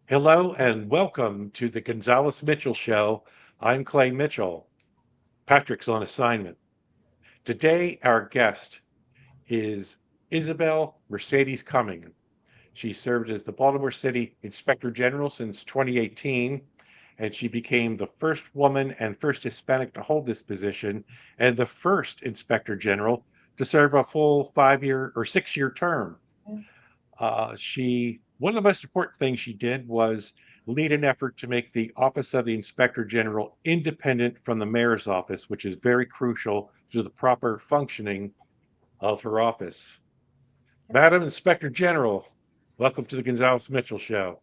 Hello and welcome to the Gonzales Mitchell Show. I'm Clay Mitchell. Patrick's on assignment. Today, our guest is Isabel Mercedes Cumming. She served as the Baltimore City Inspector General since 2018, and she became the first woman and first Hispanic to hold this position, and the first Inspector General to serve a full 5 year or 6 year term. One of the most important things she did was lead an effort to make the Office of the Inspector General independent from the mayor's office, which is very crucial to the proper functioning of her office. Madam Inspector General, welcome to the Gonzales Mitchell Show.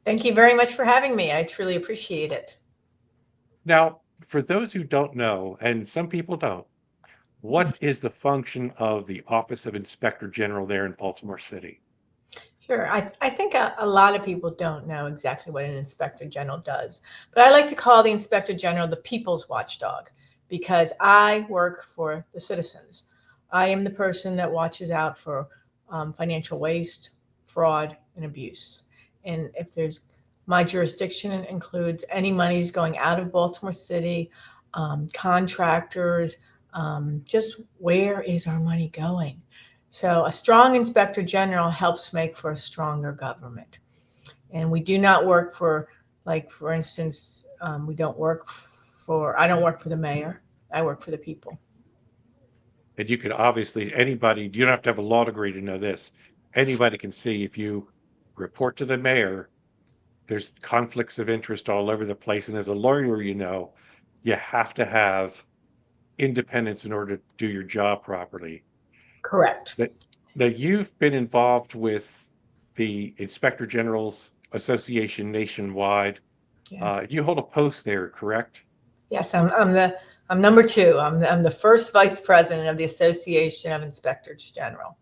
Thank you very much for having me. I truly appreciate it. Now, for those who don't know, and some people don't, what is the function of the Office of Inspector General there in Baltimore City? Sure. I think a lot of people don't know exactly what an inspector general does, but I like to call the inspector general the people's watchdog because I work for the citizens. I am the person that watches out for financial waste, fraud, and abuse. And if there's my jurisdiction includes any monies going out of Baltimore City, contractors, just where is our money going? So a strong inspector general helps make for a stronger government. And we do not work for, like, for instance, I don't work for the mayor. I work for the people. And you can obviously, anybody, you don't have to have a law degree to know this. Anybody can see if you report to the mayor, there's conflicts of interest all over the place. And as a lawyer, you have to have independence in order to do your job properly. Correct. That that you've been involved with the Inspector General's Association nationwide. Yeah. You hold a post there, correct? Yes, I'm number two. I'm the first vice president of the Association of Inspectors General,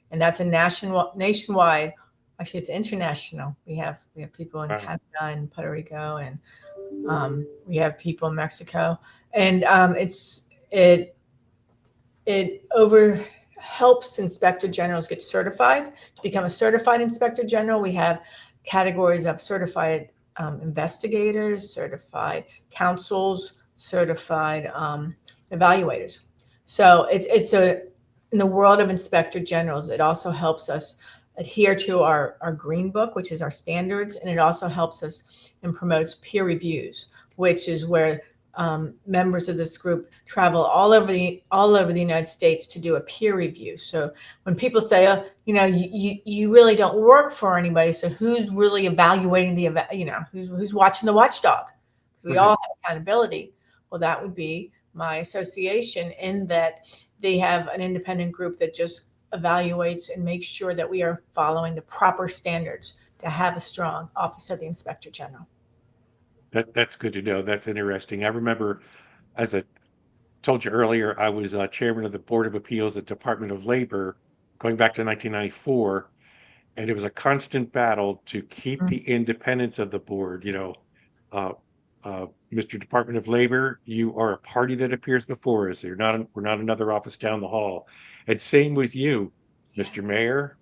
and that's a nationwide. Actually, it's international. We have people in Wow. Canada and Puerto Rico, and we have people in Mexico, and it over helps inspector generals get certified. To become a certified inspector general, we have categories of certified investigators, certified counsels, certified evaluators. So it's a in the world of inspector generals, it also helps us adhere to our green book, which is our standards, and it also helps us and promotes peer reviews, which is where members of this group travel all over the United States to do a peer review. So when people say, "Oh, you really don't work for anybody," so who's really evaluating who's watching the watchdog? We all Mhm. have accountability. Well, that would be my association in that they have an independent group that just evaluates and makes sure that we are following the proper standards to have a strong Office of the Inspector General. That's good to know. That's interesting. I remember, as I told you earlier, I was chairman of the Board of Appeals at Department of Labor going back to 1994, and it was a constant battle to keep the independence of the board. Uh, Mr. Department of Labor, you are a party that appears before us. We're not another office down the hall. And same with you, Yeah. Mr. Mayor.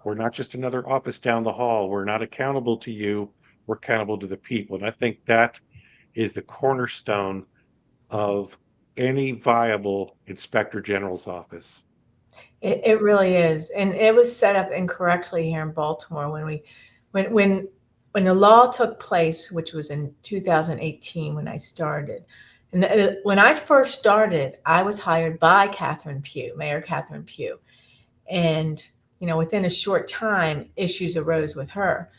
We're not just another office down the hall. We're not accountable to you. We're accountable to the people. And I think that is the cornerstone of any viable inspector general's office. It really is, and it was set up incorrectly here in Baltimore when when when the law took place, which was in 2018 when I started. And when I first started, I was hired by Catherine Pugh, Mayor Catherine Pugh, and within a short time, issues arose with her.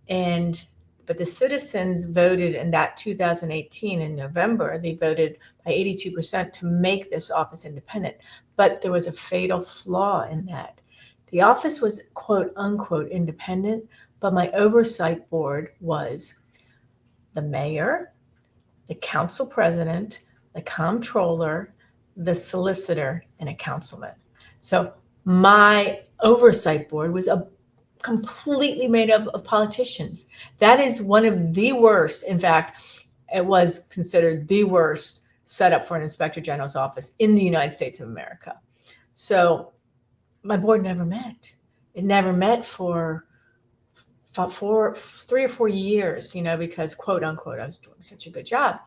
And but the citizens voted in that 2018 in November. They voted by 82% to make this office independent. But there was a fatal flaw in that. The office was quote unquote independent, but my oversight board was the mayor, the council president, the comptroller, the solicitor, and a councilman. So my oversight board was a completely made up of politicians. That is one of the worst. In fact, it was considered the worst setup for an inspector general's office in the United States of America. So my board never met. It never met for for 3 or 4 years, because quote unquote, I was doing such a good job.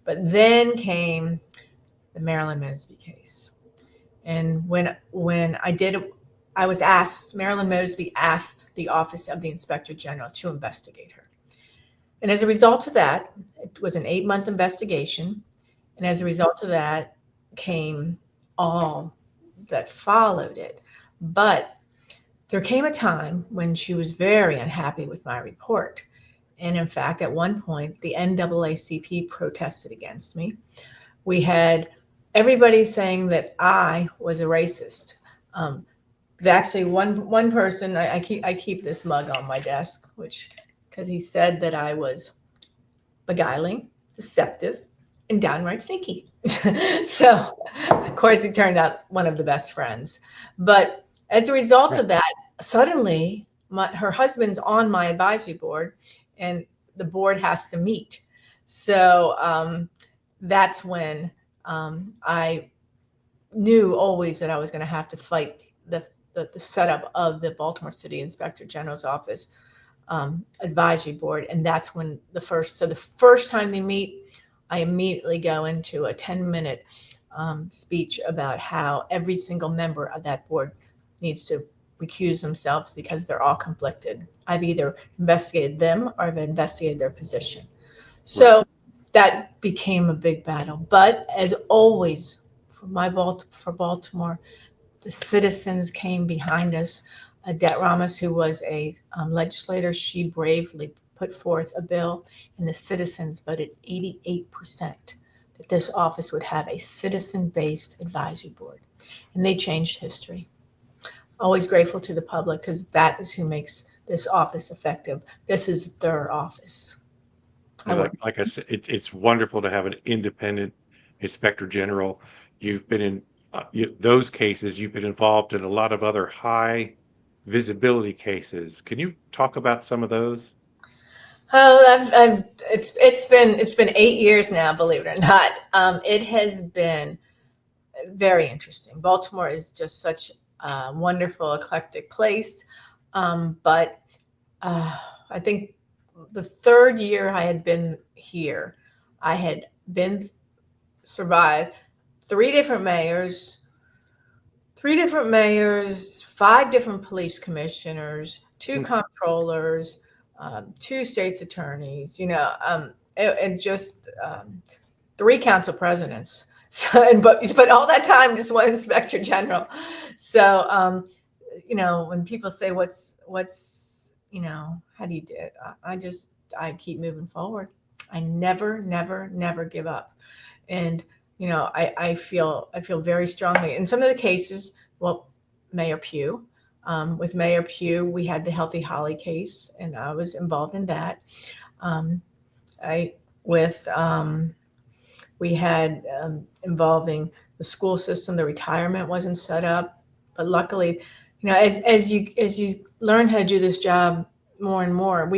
But then came the Marilyn Mosby case. And when I did, I was asked, Marilyn Mosby asked the Office of the Inspector General to investigate her. And as a result of that, it was an 8-month investigation. And as a result of that came all that followed it. But there came a time when she was very unhappy with my report. And in fact, at one point, the NAACP protested against me. We had everybody saying that I was a racist. Actually, one person, I keep this mug on my desk, which because he said that I was beguiling, deceptive, and downright sneaky. So, of course, he turned out one of the best friends. But as a result of that, suddenly her husband's on my advisory board, and the board has to meet. So that's when I knew always that I was going to have to fight the setup of the Baltimore City Inspector General's office advisory board. And that's when the first time they meet, I immediately go into a 10-minute speech about how every single member of that board needs to recuse themselves because they're all conflicted. I've either investigated them or I've investigated their position. So that became a big battle. But as always, for Baltimore, the citizens came behind us. Adet Ramos, who was a legislator, she bravely put forth a bill, and the citizens voted 88% that this office would have a citizen-based advisory board. And they changed history. Always grateful to the public because that is who makes this office effective. This is their office. Like I said, it's wonderful to have an independent inspector general. You've been in those cases. You've been involved in a lot of other high visibility cases. Can you talk about some of those? Oh, it's been 8 years now, believe it or not. It has been very interesting. Baltimore is just such a wonderful, eclectic place. But I think the third year I had been here, I had been survived three different mayors, 5 different police commissioners, 2 comptrollers, 2 state's attorneys, and just 3 council presidents. So, but all that time, just one inspector general. So, when people say, how do you do it? I keep moving forward. I never, never, never give up. And, I feel very strongly in some of the cases. Well, Mayor Pugh, with Mayor Pugh, we had the Healthy Holly case, and I was involved in that. We had involving the school system. The retirement wasn't set up, but luckily, as you learn how to do this job more and more,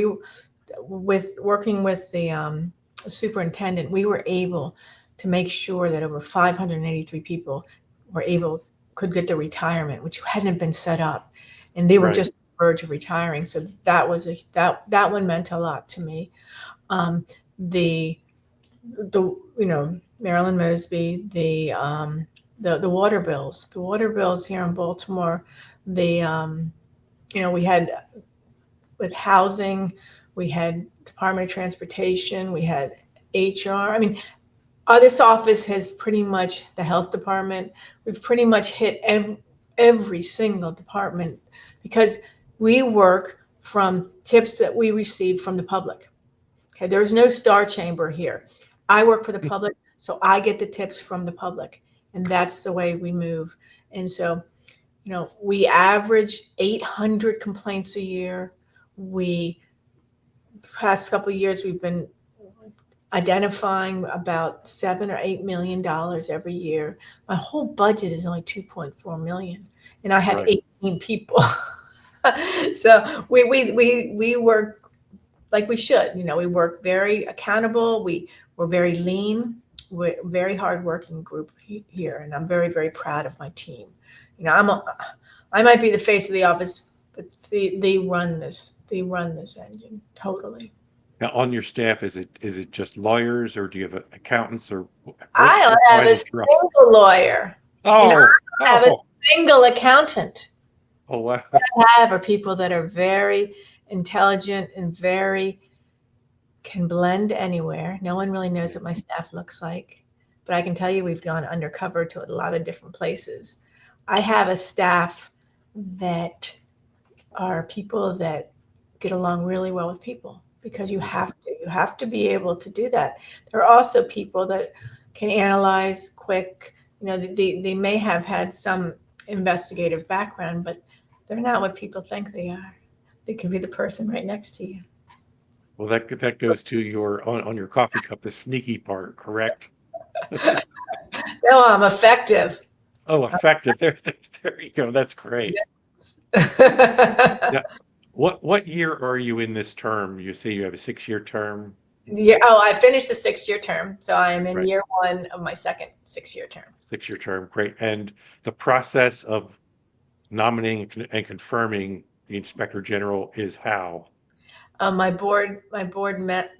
working with the superintendent, we were able to make sure that over 583 people could get their retirement, which hadn't been set up, and they were just on the verge of retiring. So that one meant a lot to me. The Marilyn Mosby, the water bills here in Baltimore, we had with housing, we had Department of Transportation, we had HR. I mean, this office has pretty much, the health department, we've pretty much hit every single department because we work from tips that we receive from the public. Okay, there's no star chamber here. I work for the public, so I get the tips from the public, and that's the way we move. And so, we average 800 complaints a year. Past couple of years, we've been identifying about $7 or $8 million every year. My whole budget is only $2.4 million, and I have 18 people. So we work like we should. We work very accountable. We're very lean. We're a very hardworking group here, and I'm very, very proud of my team. I might be the face of the office, but they run this engine totally. Now, on your staff, is it just lawyers, or do you have accountants, or I what's have behind a the thrust? single lawyer, and Oh, I have a oh, single accountant. oh, wow. I have are people that are very intelligent and very can blend anywhere. No one really knows Yeah. what my staff looks like, but I can tell you we've gone undercover to a lot of different places. I have a staff that are people that get along really well with people because you Mhm. have to. You have to be able to do that. There are also people that can analyze quick. They may have had some investigative background, but they're not what people think they are. They could be the person right next to you. Well, that goes to your on your coffee cup, the sneaky part, correct? No, I'm effective. Oh, effective. There you go. That's great. Now, what year are you in this term? You say you have a 6-year term, Yeah. Oh, I finished the 6-year term, so I am in right? year one of my second 6-year term. 6-year term, great. And the process of nominating and confirming the inspector general is how? My board met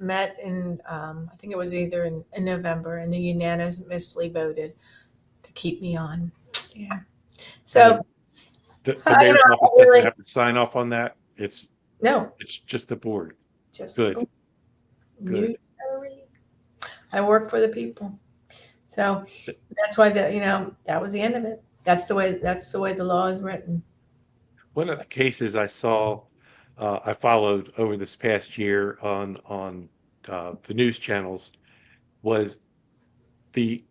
in I think it was either in November, and they unanimously voted to keep me on. Yeah. And So the mayor's office I doesn't really have to sign off on that. no, It's just the board. just the Good, board. New good. Terry. I work for the people, so that's why that was the end of it. That's the way the law is written. One of the cases I saw, I followed over this past year on the news channels was the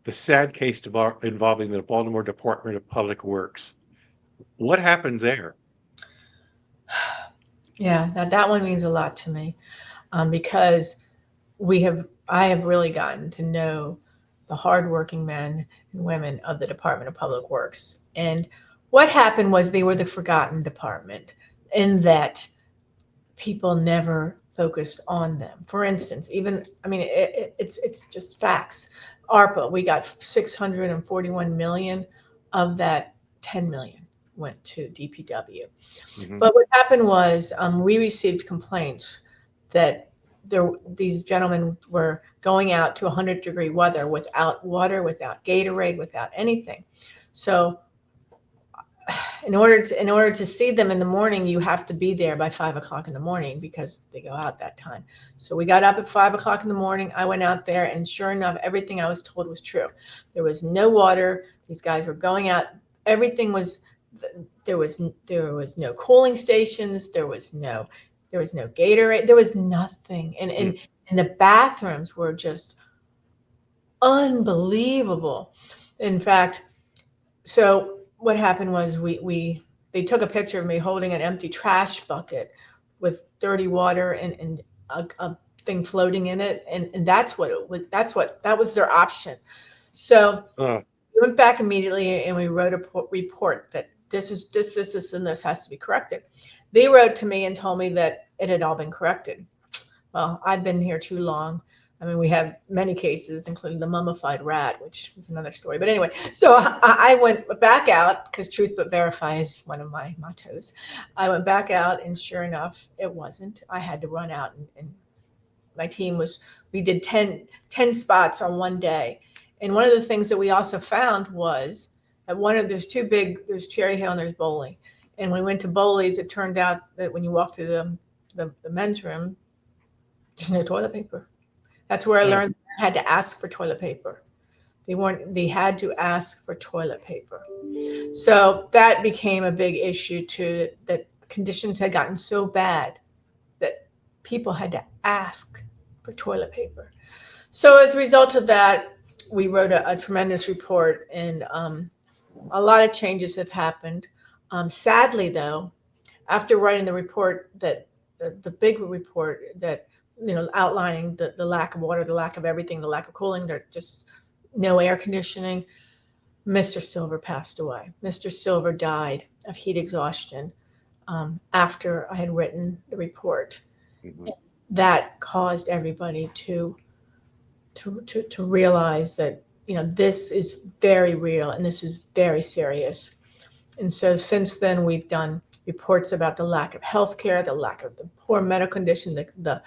the sad case involving the Baltimore Department of Public Works. What happened there? Yeah, that one means a lot to me, because I have really gotten to know the hardworking men and women of the Department of Public Works. And what happened was they were the forgotten department in that people never focused on them. For instance, even I mean, it's just facts. ARPA, we got 641 million of that. 10 million went to DPW. Hmm. But what happened was, we received complaints that these gentlemen were going out to 100-degree weather without water, without Gatorade, without anything. So in order to see them in the morning, you have to be there by 5 o'clock in the morning because they go out that time. So we got up at 5 o'clock in the morning. I went out there, and sure enough, everything I was told was true. There was no water. These guys were going out. Everything was there was no cooling stations. There was no Gatorade. There was nothing, and the bathrooms were just unbelievable. In fact, so what happened was they took a picture of me holding an empty trash bucket with dirty water and a thing floating in it, and that's what it was. That was their option. So Uh, we went back immediately and we wrote a report that this, and this has to be corrected. They wrote to me and told me that it had all been corrected. Well, I've been here too long. I mean, we have many cases, including the mummified rat, which is another story. But anyway, so I went back out because truth but verify is one of my mottos. I went back out, and sure enough, it wasn't. I had to run out, and my team we did 10 spots on one day. And one of the things that we also found was that there's Cherry Hill and there's Bowling. And when we went to Bowley's, it turned out that when you walk through the men's room, there's no toilet paper. That's where I uh, learned I had to ask for toilet paper. They had to ask for toilet paper. So that became a big issue too, that conditions had gotten so bad that people had to ask for toilet paper. So as a result of that, we wrote a tremendous report, and a lot of changes have happened. Sadly, though, after writing the report, that the big report that outlining the lack of water, the lack of everything, the lack of cooling, there just no air conditioning. Mr. Silver passed away. Mr. Silver died of heat exhaustion, after I had written the report. mhm. That caused everybody to realize that this is very real and this is very serious. And so since then, we've done reports about the lack of health care, the lack of the poor medical condition, the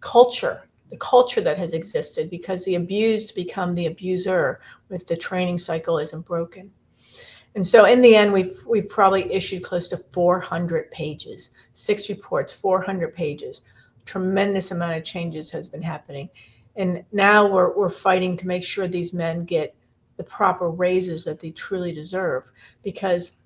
culture that has existed because the abused become the abuser if the training cycle isn't broken. And so in the end, we've probably issued close to 400 pages, 6 reports, 400 pages. Tremendous amount of changes has been happening. And now we're fighting to make sure these men get the proper raises that they truly deserve. Because,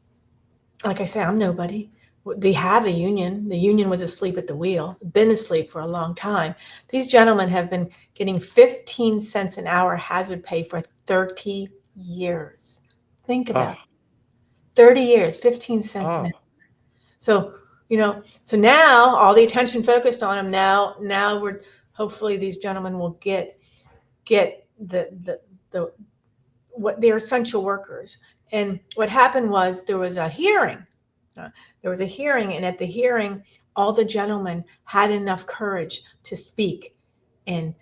like I say, I'm nobody. They have a union. The union was asleep at the wheel, been asleep for a long time. These gentlemen have been getting 15 cents an hour hazard pay for 30 years. Think about it. Oh, 30 years, 15 cents an hour. oh, So, so now all the attention focused on them. Now we're hopefully these gentlemen will get the what they're essential workers. And what happened was there was a hearing. There was a hearing, and at the hearing, all the gentlemen had enough courage to speak, and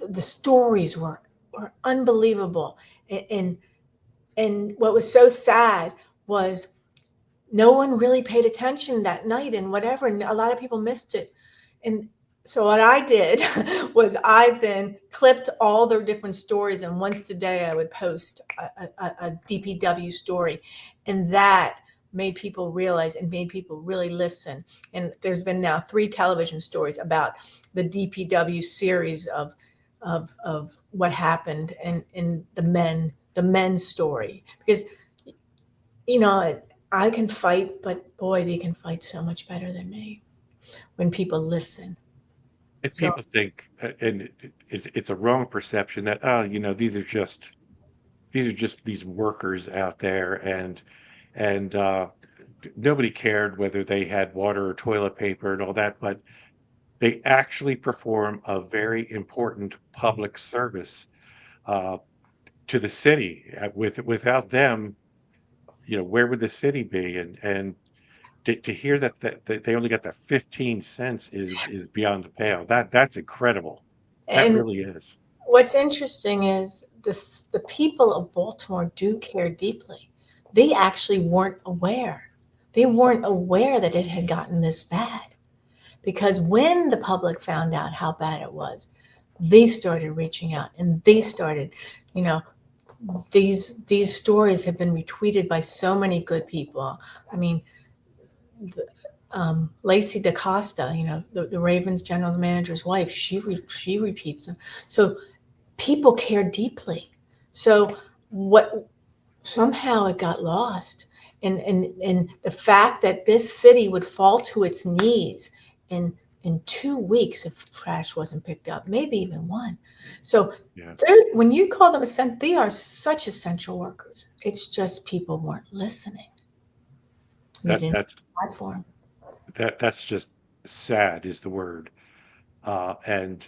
the stories were unbelievable. And what was so sad was no one really paid attention that night and whatever, and a lot of people missed it. And so what I did was I then clipped all their different stories, and once a day I would post a DPW story, and that made people realize and made people really listen. And there's been now 3 television stories about the DPW series of what happened, and in the men's story. Because you know I can fight, but boy, they can fight so much better than me when people listen. and So, people think, and it's a wrong perception that, oh, these are just these workers out there, and nobody cared whether they had water or toilet paper and all that, but they actually perform a very important public service uh, to the city. Without them, where would the city be? And to hear that they only got the 15 cents is beyond the pale. That's incredible. That and really is. what's interesting is the people of Baltimore do care deeply. They actually weren't aware. They weren't aware that it had gotten this bad, because when the public found out how bad it was, they started reaching out, and they started, you know, these stories have been retweeted by so many good people. I mean, Lacey DaCosta, the Ravens general manager's wife, she repeats them. So people care deeply. So what somehow it got lost, and the fact that this city would fall to its knees in 2 weeks if trash wasn't picked up, maybe even one. So Yeah. when you call them essential, they are such essential workers. It's just people weren't listening. They That didn't that's have for them. that's just sad is the word. And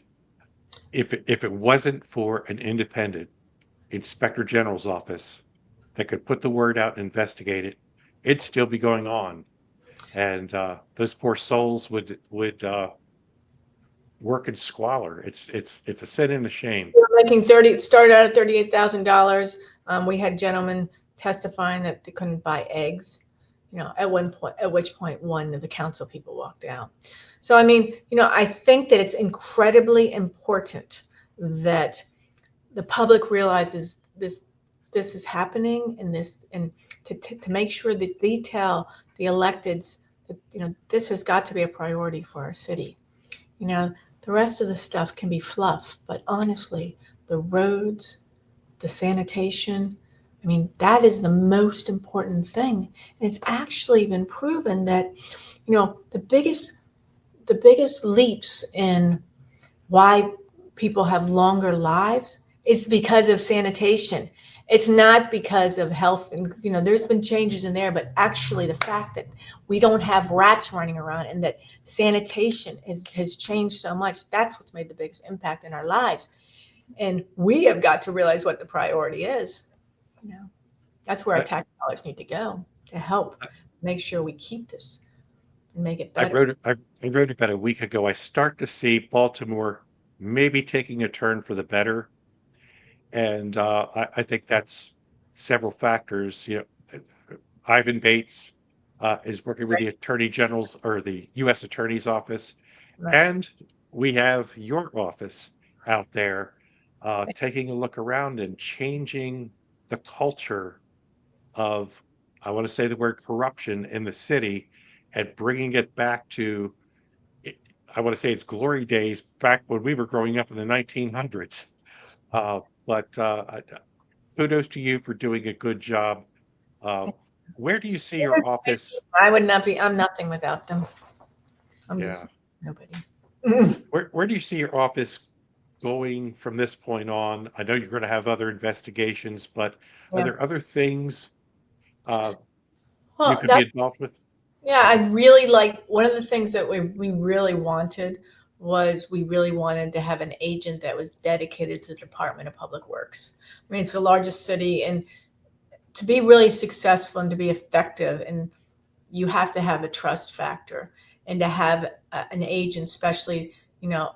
if it wasn't for an independent inspector general's office that could put the word out and investigate it, it'd still be going on. And those poor souls would work in squalor. It's a sin and a shame. They were making 30, it started out at $38,000. We had gentlemen testifying that they couldn't buy eggs, at one point, at which point one of the council people walked out. So, I mean, I think that it's incredibly important that the public realizes this is happening, and to make sure that they tell the electeds that, this has got to be a priority for our city. You know, the rest of the stuff can be fluff, but honestly, the roads, the sanitation, I mean, that is the most important thing. And it's actually been proven that, the biggest leaps in why people have longer lives is because of sanitation. It's not because of health, and there's been changes in there, but actually the fact that we don't have rats running around, and that sanitation has changed so much, that's what's made the biggest impact in our lives. And we have got to realize what the priority is. you know that's where our I, tax dollars need to go, to help make sure we keep this and make it I better. wrote it. I wrote about a week ago. I start to see Baltimore maybe taking a turn for the better, and I think that's several factors. Ivan Bates. is working with Right. the Attorney General's or the U.S. Attorney's Office. Right. And we have your office out there taking a look around and changing the culture of, I want to say the word corruption in the city and bringing it back to, I want to say it's glory days back when we were growing up in the 1900s. But kudos to you for doing a good job. Uh, where do you see your office? I would not be. I'm nothing without them. I'm Yeah. just nobody. Mm. Where do you see your office going from this point on? I know you're going to have other investigations, but are Yeah. there other things uh, you Well, could be that involved with? yeah, I really like one of the things that we really wanted was we really wanted to have an agent that was dedicated to the Department of Public Works. I mean, it's the largest city, and to be really successful and to be effective, and you have to have a trust factor, and to have an agent, especially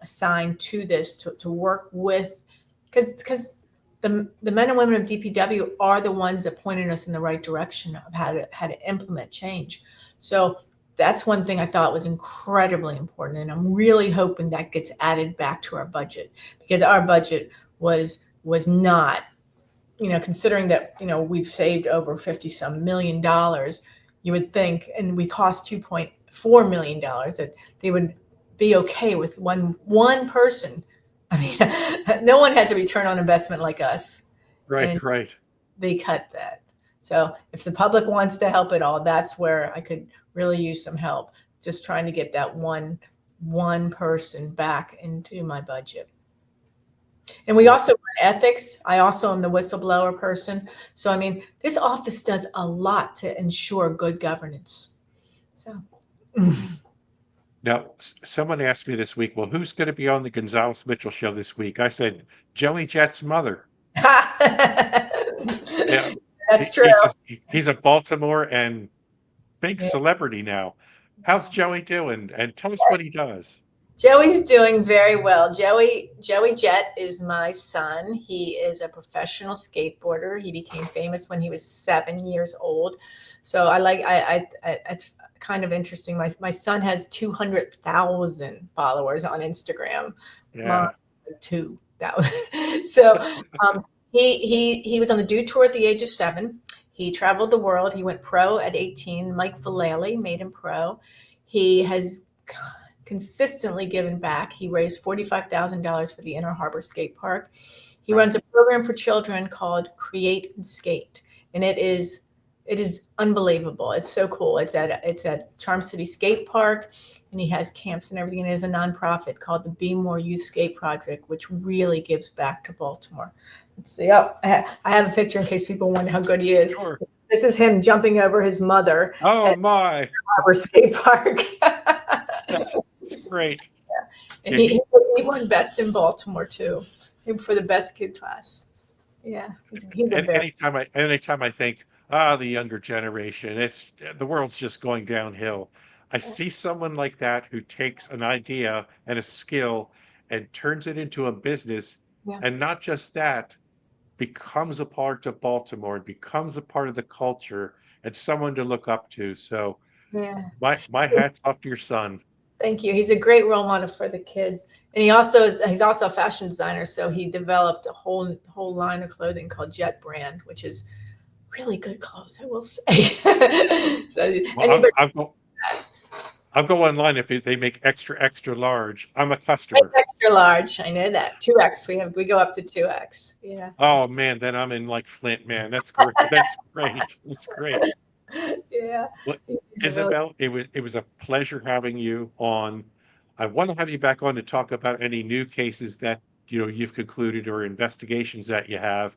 assigned to this to work with, because the men and women of DPW are the ones that pointed us in the right direction of how to implement change. So that's one thing I thought was incredibly important, and I'm really hoping that gets added back to our budget, because our budget was not, considering that, we've saved over 50 some $1 million, you would think, and we cost $2.4 million, that they would be okay with one person. I mean, no one has a return on investment like us, and Right, right. they cut that. So if the public wants to help at all, that's where I could really use some help. Just trying to get that one person back into my budget. And we Well, also run ethics. I also am the whistleblower person. So, I mean, this office does a lot to ensure good governance. So, now, someone asked me this week, well, who's going to be on the Gonzales Mitchell show this week? I said, Joey Jett's mother. Yeah, that's true. he's a Baltimore and big celebrity now. How's Joey doing? And tell us what he does. Joey's doing very well. Joey Jett is my son. He is a professional skateboarder. He became famous when he was 7 years old. So it's kind of interesting. My son has 200,000 followers on Instagram. Mom, Yeah. 2,000. So he was on the Do Tour at the age of 7. He traveled the world. He went pro at 18. Mike Vallely made him pro. He has consistently given back. He raised $45,000 for the Inner Harbor Skate Park. He Right. runs a program for children called Create and Skate, and it is unbelievable. It's so cool. It's at Charm City Skate Park, and he has camps and everything. And it is a nonprofit called the Be More Youth Skate Project, which really gives back to Baltimore. Let's see. Oh, I have a picture in case people wonder how good he is. Sure. This is him jumping over his mother Oh at my, Harbor Skate Park. that's great. And Yeah, he won best in Baltimore too, for the best kid class. Yeah, he's a and very anytime I think, the younger generation, it's the world's just going downhill. I see someone like that who takes an idea and a skill and turns it into a business, yeah, and not just that, becomes a part of Baltimore and becomes a part of the culture and someone to look up to. So yeah. my hat's off to your son. Thank you. He's a great role model for the kids, and he's also a fashion designer. So he developed a whole line of clothing called Jet Brand, which is really good clothes, I will say. So Well, anybody I'll go online if they make extra large. I'm a customer. extra large, I know that 2X. We go up to 2X. Yeah, Oh man, then I'm in like Flint, man. That's great. That's great. That's great. yeah. Well, He's a really Isabel, it was a pleasure having you on. I want to have you back on to talk about any new cases that you've concluded or investigations that you have.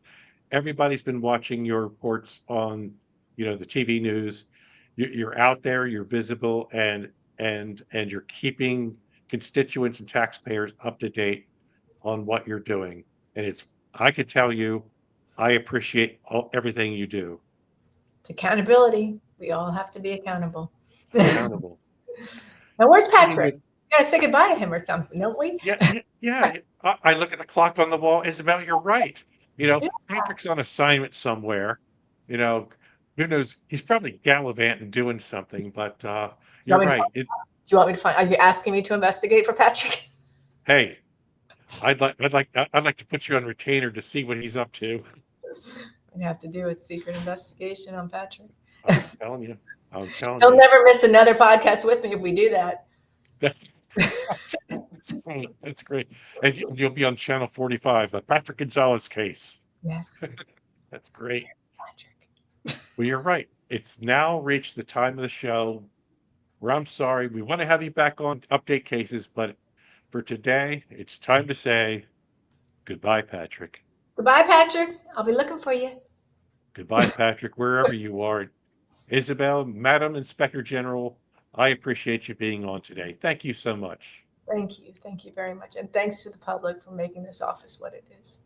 Everybody's been watching your reports on the TV news. You're out there, you're visible, and you're keeping constituents and taxpayers up to date on what you're doing. And I could tell you, I appreciate everything you do. It's accountability. We all have to be accountable. Now, Accountable. where's Speaking Patrick? of We gotta say goodbye to him or something, don't we? Yeah, yeah, yeah. I look at the clock on the wall. Isabel, you're right. Yeah. Patrick's on assignment somewhere. You know, Who knows? He's probably gallivanting doing something, but You you're want me to right. find, do you want me to find? Are you asking me to investigate for Patrick? Hey, I'd like to put you on retainer to see what he's up to. We have to do a secret investigation on Patrick. I'm telling you. I'm telling He'll you. never miss another podcast with me if we do that. That's great. That's great. And you'll be on channel 45, the Patrick Gonzales case. Yes, That's great. Patrick. Well, you're right. It's now reached the time of the show where I'm sorry. We want to have you back on update cases, but for today, it's time to say goodbye, Patrick. Goodbye, Patrick. I'll be looking for you. Goodbye, Patrick, wherever you are. Isabel, Madam Inspector General, I appreciate you being on today. Thank you so much. Thank you. Thank you very much. And thanks to the public for making this office what it is.